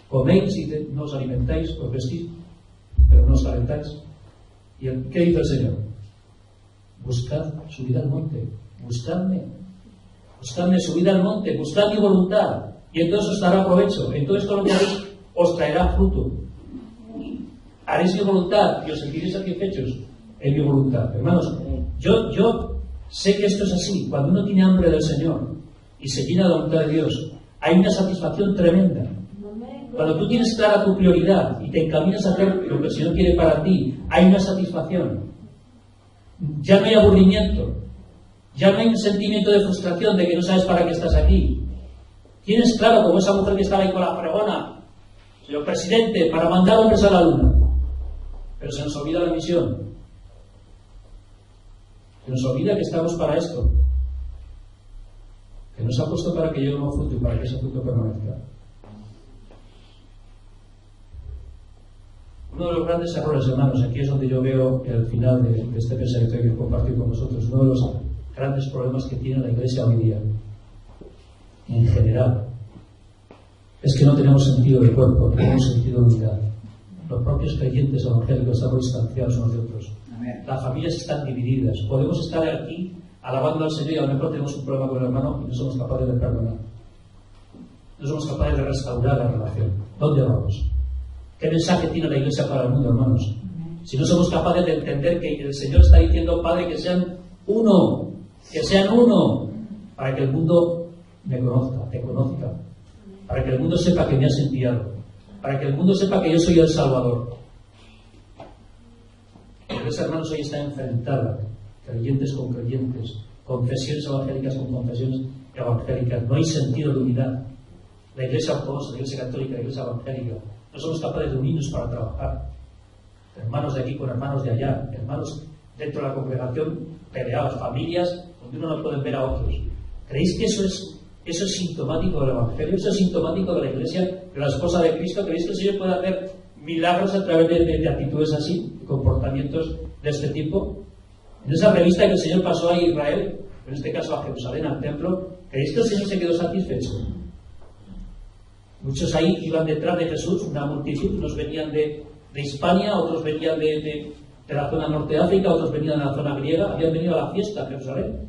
Coméis y no os alimentáis, os vestís, pero no os calentáis. ¿Y qué dice el Señor? Buscad, subid al monte, buscadme, subid al monte, buscad mi voluntad, y entonces os dará provecho. Entonces todo lo que haréis os traerá fruto. Haréis mi voluntad y os sentiréis satisfechos en mi voluntad. Hermanos, yo sé que esto es así. Cuando uno tiene hambre del Señor y se llena de la voluntad de Dios, hay una satisfacción tremenda. Cuando tú tienes clara tu prioridad y te encaminas a hacer lo que el Señor quiere para ti, hay una satisfacción. Ya no hay aburrimiento, ya no hay un sentimiento de frustración de que no sabes para qué estás aquí. Tienes claro, como esa mujer que estaba ahí con la fregona: señor presidente, para mandar hombres a la luna. Pero se nos olvida la misión. Se nos olvida que estamos para esto, que nos ha puesto para que llevemos fruto y para que ese fruto permanezca. Uno de los grandes errores, hermanos, aquí es donde yo veo el final de este pensamiento que quiero compartir con vosotros. Uno de los grandes problemas que tiene la Iglesia hoy día, en general, es que no tenemos sentido de cuerpo, no tenemos sentido de unidad. Los propios creyentes evangélicos estamos distanciados unos de otros. Las familias están divididas. Podemos estar aquí alabando al Señor y a lo mejor tenemos un problema con el hermano y no somos capaces de perdonar. No somos capaces de restaurar la relación. ¿Dónde vamos? ¿Qué mensaje tiene la Iglesia para el mundo, hermanos? Si no somos capaces de entender que el Señor está diciendo: Padre, que sean uno, para que el mundo me conozca, te conozca, para que el mundo sepa que me has enviado, para que el mundo sepa que yo soy el Salvador. La Iglesia, hermanos, hoy está enfrentada, creyentes con creyentes, confesiones evangélicas con confesiones evangélicas. No hay sentido de unidad. La Iglesia ortodoxa, la Iglesia católica, la Iglesia evangélica, no somos capaces de unirnos para trabajar. Hermanos de aquí con hermanos de allá, hermanos dentro de la congregación peleados, familias donde uno no puede ver a otros. ¿Creéis que eso es sintomático del Evangelio? ¿Eso es sintomático de la Iglesia, de la esposa de Cristo? ¿Creéis que el Señor puede hacer milagros a través de actitudes así, de comportamientos de este tipo? En esa revista que el Señor pasó a Israel, en este caso a Jerusalén, al templo, ¿creéis que el Señor se quedó satisfecho? Muchos ahí iban detrás de Jesús, una multitud, unos venían de Hispania, otros venían de la zona norte de África, otros venían de la zona griega, habían venido a la fiesta a Jerusalén.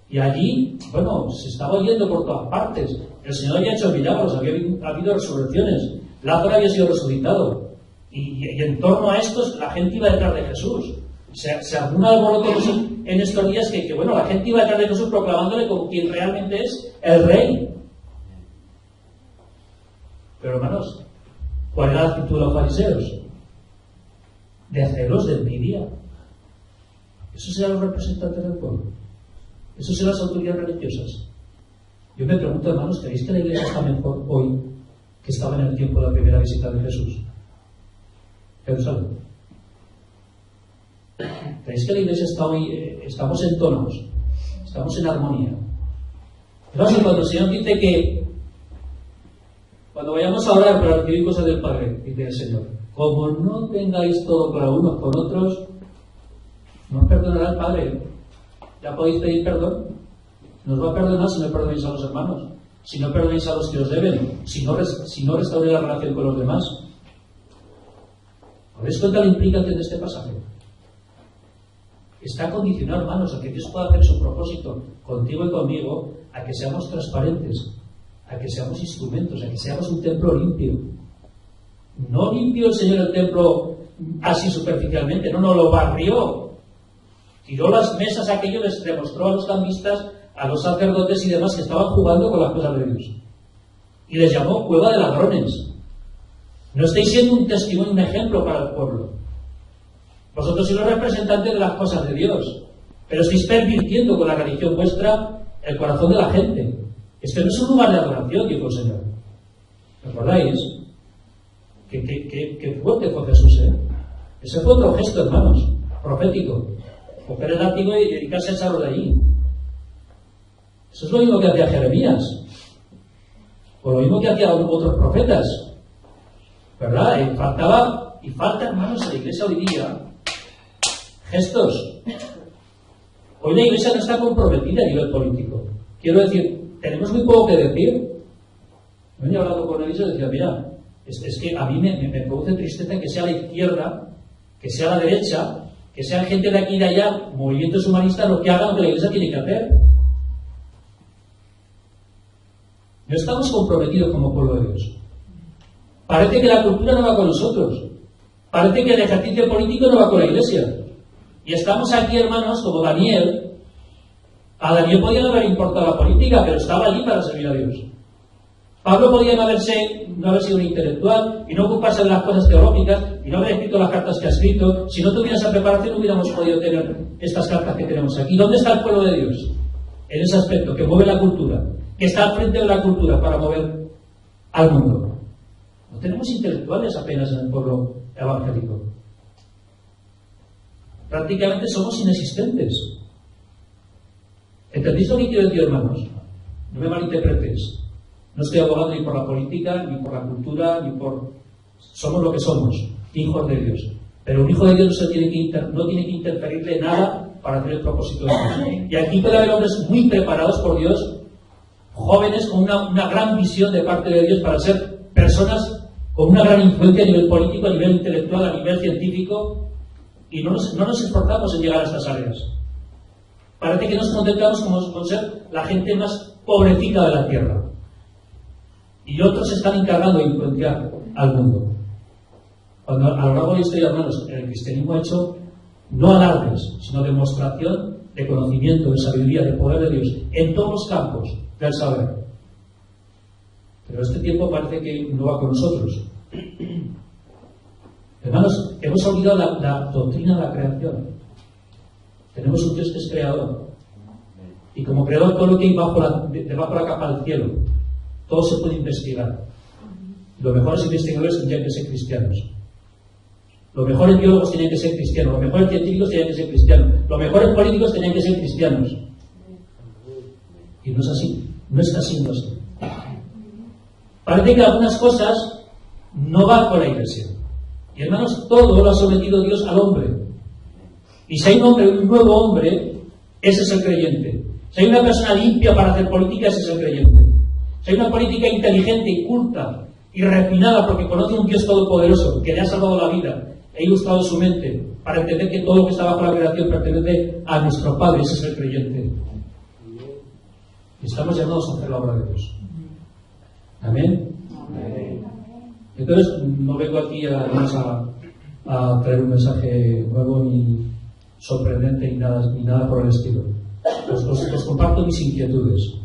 Y allí, bueno, se estaba oyendo por todas partes. El Señor había hecho milagros, había habido resurrecciones, Lázaro había sido resucitado. Y en torno a estos, la gente iba detrás de Jesús. Se armó un alboroto en estos días que, bueno, la gente iba detrás de Jesús proclamándole como quien realmente es el Rey. Pero hermanos, ¿cuál era la actitud de los fariseos? De celos, de envidia. ¿Esos eran los representantes del pueblo? ¿Esos eran las autoridades religiosas? Yo me pregunto, hermanos, ¿creéis que la Iglesia está mejor hoy que estaba en el tiempo de la primera visita de Jesús? Jerusalén. ¿Creéis que la Iglesia está hoy, estamos en tonos, estamos en armonía? Entonces, cuando el Señor dice que cuando vayamos a orar para recibir cosas del Padre, dice el Señor, como no tengáis todo para unos con otros, no os perdonará el Padre. Ya podéis pedir perdón. Nos va a perdonar si no perdonáis a los hermanos, si no perdonáis a los que os deben, si no restauráis la relación con los demás. ¿Os dais cuenta la implicación de este pasaje? Está condicionado, hermanos, a que Dios pueda hacer su propósito contigo y conmigo, a que seamos transparentes, a que seamos instrumentos, a que seamos un templo limpio. No limpió el Señor el templo así superficialmente, no lo barrió. Tiró las mesas aquello, les demostró a los cambistas, a los sacerdotes y demás que estaban jugando con las cosas de Dios. Y les llamó cueva de ladrones. No estáis siendo un testimonio, un ejemplo para el pueblo. Vosotros sois los representantes de las cosas de Dios, pero estáis pervirtiendo con la religión vuestra el corazón de la gente. Este no es un lugar de adoración, dijo el Señor. ¿Recordáis? Qué fuerte fue Jesús, ¿eh? Ese fue otro gesto, hermanos, profético. Coger el látigo y dedicarse a echarlo de allí. Eso es lo mismo que hacía Jeremías, o lo mismo que hacían otros profetas, ¿verdad? Y falta, hermanos, en la Iglesia hoy día gestos. Hoy la Iglesia no está comprometida a nivel político. Quiero decir, tenemos muy poco que decir. Venía hablando con él y decía, mira, es que a mí me produce tristeza que sea la izquierda, que sea la derecha, que sean gente de aquí y de allá, movimientos humanistas, lo que hagan lo que la Iglesia tiene que hacer. No estamos comprometidos como pueblo de Dios. Parece que la cultura no va con nosotros. Parece que el ejercicio político no va con la Iglesia. Y estamos aquí, hermanos, como Daniel. A Daniel podía no haber importado la política, pero estaba allí para servir a Dios. Pablo podía no haber sido un intelectual y no ocuparse de las cosas teológicas y no haber escrito las cartas que ha escrito. Si no tuviera esa preparación, no hubiéramos podido tener estas cartas que tenemos aquí. ¿Dónde está el pueblo de Dios? En ese aspecto, que mueve la cultura, que está al frente de la cultura para mover al mundo. No tenemos intelectuales apenas en el pueblo evangélico. Prácticamente somos inexistentes. ¿Entendéis lo que quiero decir, hermanos? No me malinterpretéis. No estoy abogando ni por la política, ni por la cultura, ni por... Somos lo que somos, hijos de Dios. Pero un hijo de Dios no tiene que interferirle nada para hacer el propósito de Dios. Y aquí puede haber hombres muy preparados por Dios, jóvenes con una gran visión de parte de Dios para ser personas con una gran influencia a nivel político, a nivel intelectual, a nivel científico, y no nos esforzamos en llegar a estas áreas. Parece que nos contentamos con ser la gente más pobrecita de la tierra. Y otros se están encargando de influenciar al mundo. Cuando a lo largo de la historia, hermanos, el cristianismo ha hecho no alardes, sino demostración de conocimiento, de sabiduría, de poder de Dios, en todos los campos del saber. Pero este tiempo parece que no va con nosotros. Hermanos, hemos olvidado la doctrina de la creación. Tenemos un Dios que es creador. Y como creador, todo lo que hay debajo de la capa del cielo, todo se puede investigar. Los mejores investigadores tendrían que ser cristianos. Los mejores biólogos tenían que ser cristianos, los mejores científicos tenían que ser cristianos, los mejores políticos tenían que ser cristianos. Y no es así, no está siendo así. Parece que algunas cosas no van con la Iglesia. Y hermanos, todo lo ha sometido Dios al hombre. Y si hay un hombre, un nuevo hombre, ese es el creyente. Si hay una persona limpia para hacer política, ese es el creyente. Si hay una política inteligente y culta y refinada porque conoce a un Dios todopoderoso que le ha salvado la vida e ilustrado su mente para entender que todo lo que está bajo la creación pertenece a nuestro Padre, ese es el creyente. Y estamos llamados a hacer la obra de Dios. Amén. Entonces, no vengo aquí a traer un mensaje nuevo ni sorprendente ni nada por el estilo. Os comparto mis inquietudes.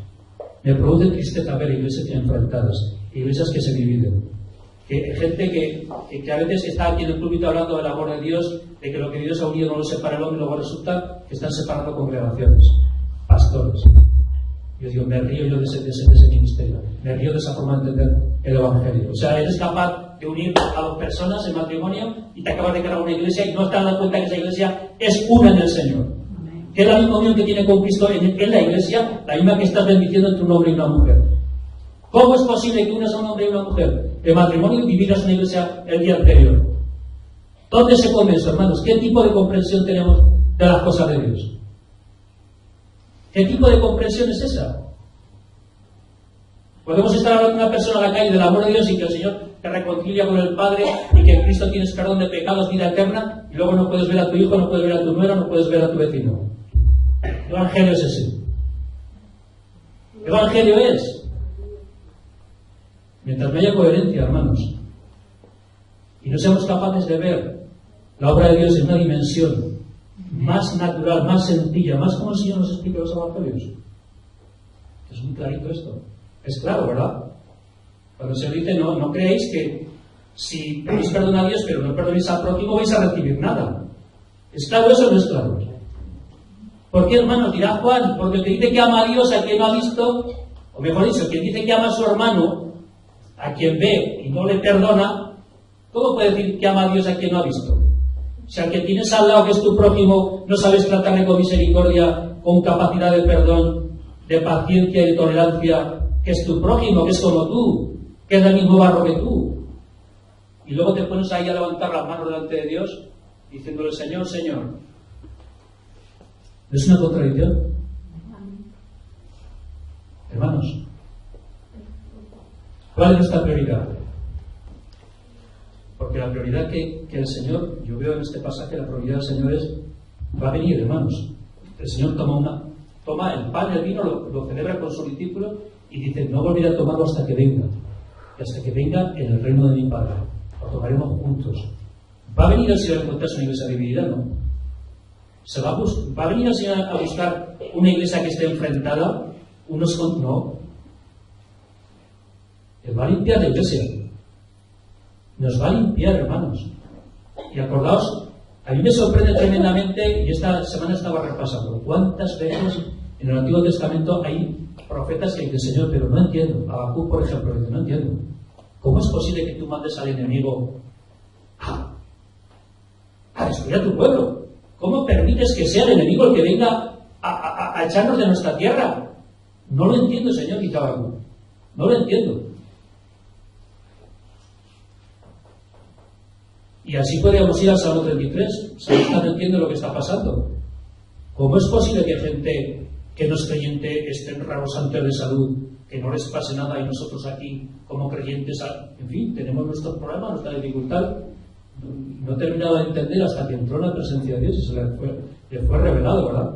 Me produce tristeza ver iglesias enfrentadas, iglesias que se dividen. Gente que a veces está aquí en el púlpito hablando del amor de Dios, de que lo que Dios ha unido no lo separa el hombre, y luego resulta que están separando congregaciones, pastores. Yo digo, me río yo de ese ministerio, me río de esa forma de entender el Evangelio. O sea, eres capaz de unir a dos personas en matrimonio y te acabas de crear una iglesia y no te has dado cuenta que esa iglesia es una en el Señor. Que es la misma unión que tiene con Cristo en la iglesia, la misma que estás bendiciendo entre un hombre y una mujer. ¿Cómo es posible que unas a un hombre y una mujer de matrimonio y viviras en una iglesia el día anterior? ¿Dónde se come eso, hermanos? ¿Qué tipo de comprensión tenemos de las cosas de Dios? ¿Qué tipo de comprensión es esa? Podemos estar hablando de una persona a la calle del amor de Dios y que el Señor te reconcilia con el Padre y que en Cristo tienes perdón de pecados, vida eterna, y luego no puedes ver a tu hijo, no puedes ver a tu nuera, no puedes ver a tu vecino. ¿Qué evangelio es ese? ¿Qué evangelio es? Mientras no haya coherencia, hermanos, y no seamos capaces de ver la obra de Dios en una dimensión más natural, más sencilla, más como el Señor nos explica los evangelios. Es muy clarito esto. Es claro, ¿verdad? Cuando se dice, no creéis que si pedís perdón a Dios, pero no perdonéis al prójimo, vais a recibir nada. ¿Es claro eso o no es claro? ¿Por qué, hermanos? Dirá Juan, porque el que dice que ama a Dios a quien no ha visto, o mejor dicho, el que dice que ama a su hermano, a quien ve y no le perdona, ¿cómo puede decir que ama a Dios a quien no ha visto? O sea, que tienes al lado que es tu prójimo, no sabes tratarle con misericordia, con capacidad de perdón, de paciencia y de tolerancia, que es tu prójimo, que es como tú, que es del mismo barro que tú. Y luego te pones ahí a levantar las manos delante de Dios, diciéndole, Señor, Señor. ¿No es una contradicción? Hermanos, ¿cuál es nuestra prioridad? Porque la prioridad que el Señor, yo veo en este pasaje, la prioridad del Señor es, va a venir, hermanos. El Señor toma el pan y el vino, lo celebra con su discípulo y dice, no volveré a tomarlo hasta que venga. Y hasta que venga en el reino de mi Padre. Lo tomaremos juntos. ¿Va a venir el Señor a encontrarse una iglesia dividida? No. ¿Va a venir el Señor a buscar una iglesia que esté enfrentada? No. Él va a limpiar la iglesia. Nos va a limpiar, hermanos. Y acordaos, a mí me sorprende tremendamente, y esta semana estaba repasando, cuántas veces en el Antiguo Testamento hay profetas que dicen, Señor, pero no entiendo. Habacuc, por ejemplo, dice, no entiendo. ¿Cómo es posible que tú mandes al enemigo a destruir a tu pueblo? ¿Cómo permites que sea el enemigo el que venga a echarnos de nuestra tierra? No lo entiendo, Señor, dice Habacuc. No lo entiendo. Y así podríamos ir al Salmo 33. No entiendo lo que está pasando. ¿Cómo es posible que gente que no es creyente estén rebosantes de salud, que no les pase nada y nosotros aquí, como creyentes, en fin, tenemos nuestros problemas, nuestra dificultad? No he terminado de entender hasta que entró en la presencia de Dios y se le fue revelado, ¿verdad?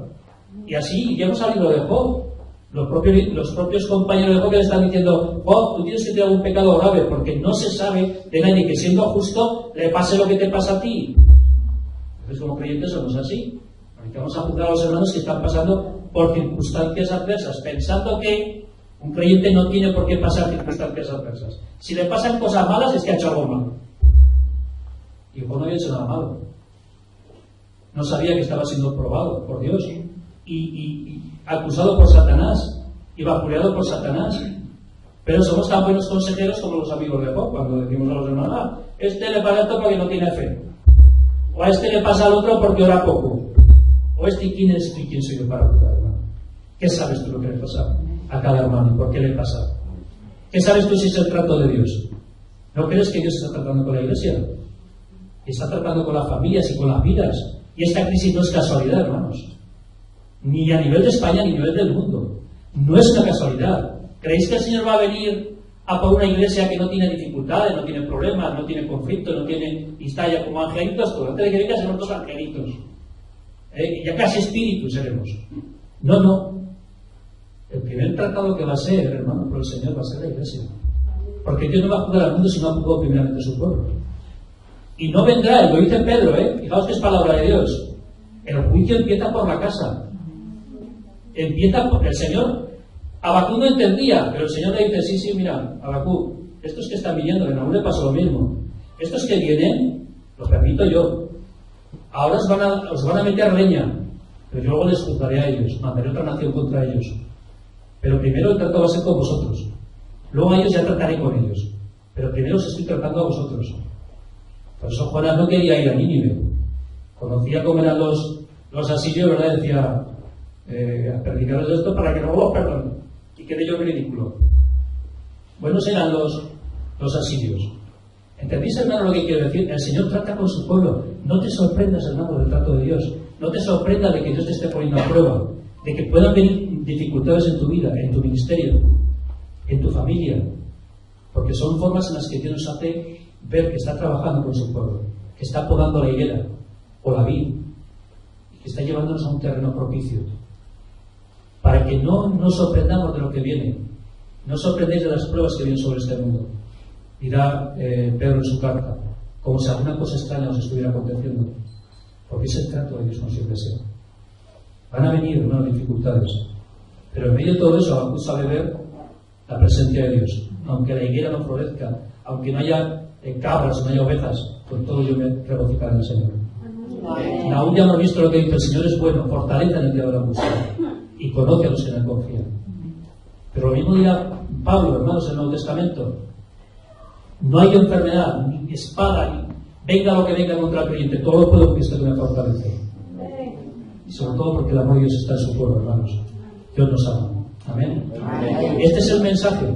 Y así ya hemos salido de Job. Los propios compañeros de Job que le están diciendo, Job, tú tienes que tener un pecado grave porque no se sabe de nadie que siendo justo le pase lo que te pasa a ti. Entonces, como creyentes somos así. Vamos a juzgar a los hermanos que están pasando por circunstancias adversas, pensando que un creyente no tiene por qué pasar circunstancias adversas. Si le pasan cosas malas es que ha hecho algo malo. Y Job no había hecho nada malo. No sabía que estaba siendo probado por Dios y acusado por Satanás y vapuleado por Satanás. Pero somos tan buenos consejeros como los amigos de Job, cuando decimos a los hermanos, este le pasa esto porque no tiene fe. O a este le pasa al otro porque ora poco. O este, ¿quién eres tú y quién soy yo para juzgar, hermano? ¿Qué sabes tú lo que le pasa a cada hermano y por qué le pasa? ¿Qué sabes tú si es el trato de Dios? ¿No crees que Dios está tratando con la iglesia? Está tratando con las familias y con las vidas. Y esta crisis no es casualidad, hermanos. Ni a nivel de España ni a nivel del mundo. No es una casualidad. ¿Creéis que el Señor va a venir a por una iglesia que no tiene dificultades, no tiene problemas, no tiene conflictos, no tiene installa como angelitos? Pues antes de que venga seremos todos angelitos. Ya casi espíritus seremos. No. El primer tratado que va a ser, hermano, por el Señor va a ser la iglesia. Porque Dios no va a juzgar al mundo si no ha juzgado primeramente su pueblo. Y no vendrá, lo dice Pedro, fijaos que es palabra de Dios. El juicio empieza por la casa. Empieza porque el Señor, Habacuc no entendía, pero el Señor le dice, sí, mira, Habacuc, estos que están viniendo, en aún le pasó lo mismo. Estos que vienen, los permito yo. Ahora os van a meter leña, pero yo luego les juzgaré a ellos, mandaré otra nación contra ellos. Pero primero el trato va a ser con vosotros. Luego a ellos ya trataré con ellos. Pero primero os estoy tratando a vosotros. Por eso Jonás no quería ir a Nínive. Conocía cómo eran los asirios, ¿verdad? Decía, predicaros de esto para que no os perdonen. Y quede yo ridículo. Buenos eran los asirios. ¿Entendéis, hermano, lo que quiero decir? El Señor trata con su pueblo. No te sorprendas, hermano, del trato de Dios. No te sorprendas de que Dios te esté poniendo a prueba. De que puedan venir dificultades en tu vida, en tu ministerio, en tu familia. Porque son formas en las que Dios nos hace ver que está trabajando con su pueblo, que está podando la higuera o la vid, y que está llevándonos a un terreno propicio. Para que no nos sorprendamos de lo que viene. No os sorprendéis de las pruebas que vienen sobre este mundo. Dirá Pedro en su carta, como si alguna cosa extraña os estuviera aconteciendo. Porque es el trato de Dios con su iglesia. Van a venir unas dificultades. Pero en medio de todo eso, Habacuc sabe ver la presencia de Dios. Aunque la higuera no florezca, aunque no haya cabras, no haya ovejas, con todo yo me regocijaré en el Señor. Aún ya hemos visto lo que dice: el Señor es bueno, fortaleza en el día de la angustia, y conoce a los que en él confían. Pero lo mismo dirá Pablo, hermanos, en el Nuevo Testamento. No hay enfermedad, ni espada, ni venga lo que venga contra el creyente, todo lo puedo en Cristo que me fortalece. Y sobre todo porque el amor de Dios está en su pueblo, hermanos. Dios nos ama. Amén. Este es el mensaje.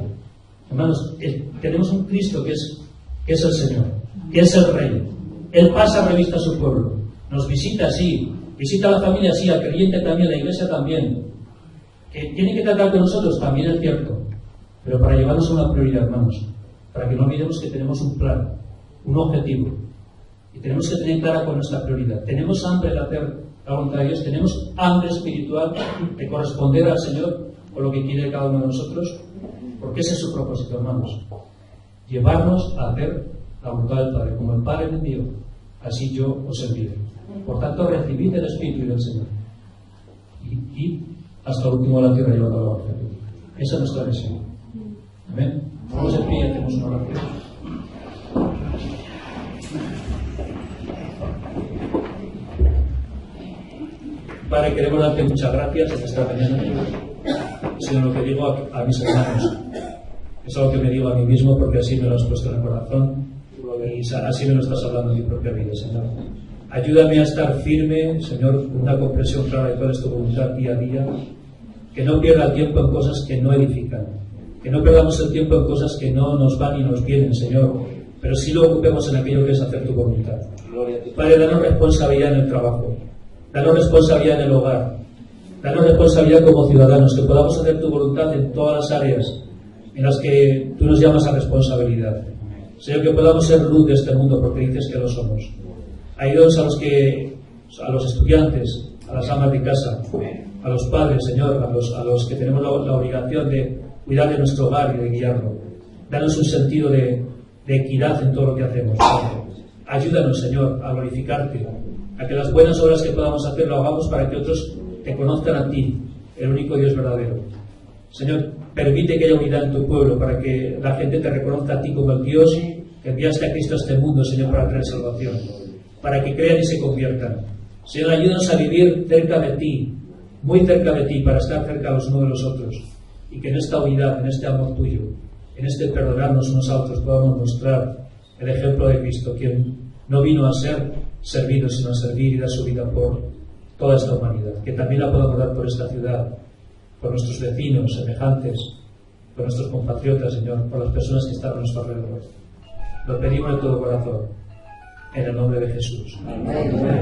Hermanos, tenemos un Cristo que es el Señor, que es el Rey. Él pasa revista a su pueblo. Nos visita, sí. Visita a la familia, sí. Al creyente también, la iglesia también. Que tiene que tratar con nosotros, también es cierto. Pero para llevarnos a una prioridad, hermanos. Para que no olvidemos que tenemos un plan, un objetivo. Y tenemos que tener clara con nuestra prioridad. Tenemos hambre de hacer la voluntad de Dios. Tenemos hambre espiritual de corresponder al Señor con lo que quiere cada uno de nosotros. Porque ese es su propósito, hermanos. Llevarnos a hacer la voluntad del Padre. Como el Padre me envió, así yo os serviré. Por tanto, recibid el Espíritu del Señor. Y hasta el último de la tierra llevando al Evangelio. Esa es nuestra misión. Amén. Vamos en pie y hacemos una oración. Padre, queremos darte muchas gracias en esta mañana. Señor, lo que digo a mis hermanos es algo que me digo a mí mismo, porque así me lo has puesto en el corazón y así me lo estás hablando en mi propia vida, Señor. Ayúdame a estar firme, Señor, con una comprensión clara de cuál es tu voluntad día a día, que no pierda tiempo en cosas que no edifican, que no perdamos el tiempo en cosas que no nos van y nos vienen, Señor, pero sí lo ocupemos en aquello que es hacer tu voluntad. Padre, danos responsabilidad en el trabajo, danos responsabilidad en el hogar, danos responsabilidad como ciudadanos, que podamos hacer tu voluntad en todas las áreas en las que tú nos llamas a responsabilidad. Señor, que podamos ser luz de este mundo, porque dices que lo somos. Ayúdanos a los estudiantes, a las amas de casa, a los padres, Señor, a los que tenemos la obligación de cuidar de nuestro hogar y de guiarlo. Danos un sentido de equidad en todo lo que hacemos, Señor. Ayúdanos, Señor, a glorificarte, a que las buenas obras que podamos hacer lo hagamos para que otros te conozcan a ti, el único Dios verdadero. Señor, permite que haya unidad en tu pueblo para que la gente te reconozca a ti como el Dios que enviaste a Cristo a este mundo, Señor, para traer salvación, para que crean y se conviertan. Señor, ayúdanos a vivir cerca de ti, muy cerca de ti, para estar cerca los unos de los otros, y que en esta unidad, en este amor tuyo, en este perdonarnos unos a otros, podamos mostrar el ejemplo de Cristo, quien no vino a ser servido, sino a servir y dar su vida por toda esta humanidad. Que también la podamos dar por esta ciudad, por nuestros vecinos, semejantes, por nuestros compatriotas, Señor, por las personas que están a nuestro alrededor. Lo pedimos de todo corazón, en el nombre de Jesús. Amén.